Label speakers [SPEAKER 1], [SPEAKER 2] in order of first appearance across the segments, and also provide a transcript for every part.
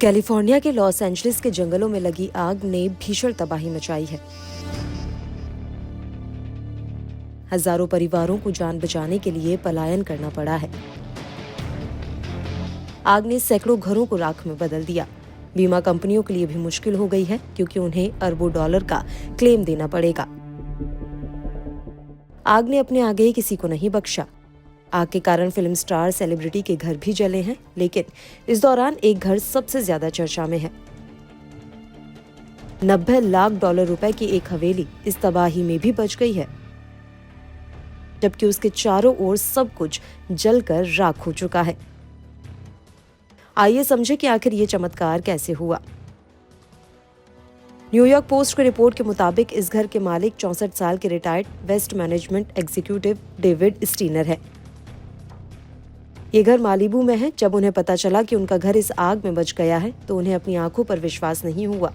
[SPEAKER 1] California के Los Angeles के जंगलों में लगी आग ने भीषण तबाही मचाई है। हजारों परिवारों को जान बचाने के लिए पलायन करना पड़ा है। आग ने सैकड़ों घरों को राख में बदल दिया। बीमा कंपनियों के लिए भी मुश्किल हो गई है क्योंकि उन्हें अरबों डॉलर का क्लेम देना पड़ेगा। आग ने अपने आगे ही किसी को नहीं बख्शा। आग के कारण फिल्म स्टार, सेलिब्रिटी के घर भी जले हैं, लेकिन इस दौरान एक घर सबसे ज्यादा चर्चा में है। 90 लाख डॉलर रुपए की एक हवेली इस तबाही में भी बच गई है, जबकि उसके चारों ओर सब कुछ जलकर राख हो चुका है। आइए समझे कि आखिर ये चमत्कार कैसे हुआ। न्यूयॉर्क पोस्ट की रिपोर्ट के मुताबिक इस घर के मालिक 64 साल के retired waste management executive David Steiner है। ये घर मालिबू में है। जब उन्हें पता चला कि उनका घर इस आग में बच गया है तो उन्हें अपनी आंखों पर विश्वास नहीं हुआ।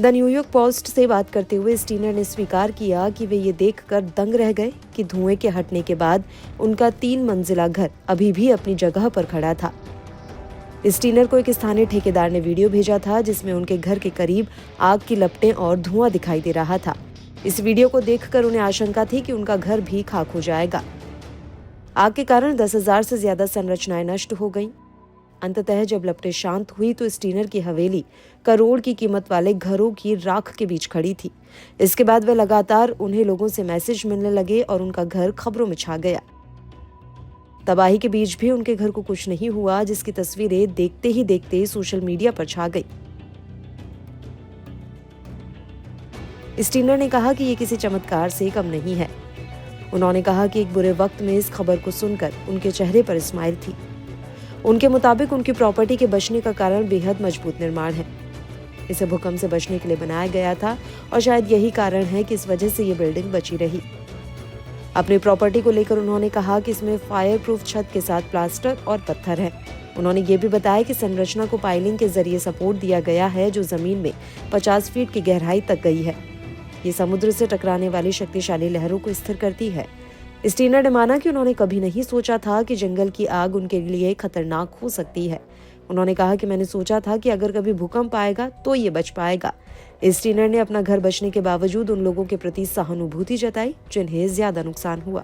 [SPEAKER 1] द न्यूयॉर्क पोस्ट से बात करते हुए स्टीनर ने स्वीकार किया कि वे ये देखकर दंग रह गए कि धुएं के हटने के बाद उनका 3 मंजिला घर अभी भी अपनी जगह पर खड़ा था। स्टीनर को एक स्थानीय ठेकेदार ने वीडियो भेजा था जिसमें उनके घर के करीब आग की लपटें और धुआं दिखाई दे रहा था। इस वीडियो को देखकर उन्हें आशंका थी कि उनका घर भी खाक हो जाएगा। आग के कारण 10,000 से ज्यादा संरचनाएं नष्ट हो गईं। अंततः जब लपटें शांत हुई तो स्टीनर की हवेली करोड़ की कीमत वाले घरों की राख के बीच खड़ी थी। इसके बाद वे लगातार उन्हें लोगों से मैसेज मिलने लगे और उनका घर खबरों में छा गया। तबाही के बीच भी उनके घर को कुछ नहीं हुआ, जिसकी तस्वीरें देखते ही देखते सोशल मीडिया पर छा गई। स्टीनर ने कहा कि ये किसी चमत्कार से कम नहीं है। उन्होंने कहा कि एक बुरे वक्त में इस खबर को सुनकर उनके चेहरे पर स्माइल थी। उनके मुताबिक उनकी प्रॉपर्टी के बचने का कारण बेहद मजबूत निर्माण है। इसे भूकंप से बचने के लिए बनाया गया था और शायद यही कारण है कि इस वजह से ये बिल्डिंग बची रही। अपनी प्रॉपर्टी को लेकर उन्होंने कहा कि इसमें फायर प्रूफ छत के साथ प्लास्टर और पत्थर है। उन्होंने ये भी बताया कि संरचना को पाइलिंग के जरिए सपोर्ट दिया गया है जो जमीन में 50 फीट की गहराई तक गई है। ये समुद्र से टकराने वाली शक्तिशाली लहरों को स्थिर करती है। स्टीनर ने माना कि उन्होंने कभी नहीं सोचा था कि जंगल की आग उनके लिए खतरनाक हो सकती है। उन्होंने कहा कि मैंने सोचा था कि अगर कभी भूकंप आएगा तो ये बच पाएगा। स्टीनर ने अपना घर बचने के बावजूद उन लोगों के प्रति सहानुभूति जताई जिन्हें ज्यादा नुकसान हुआ।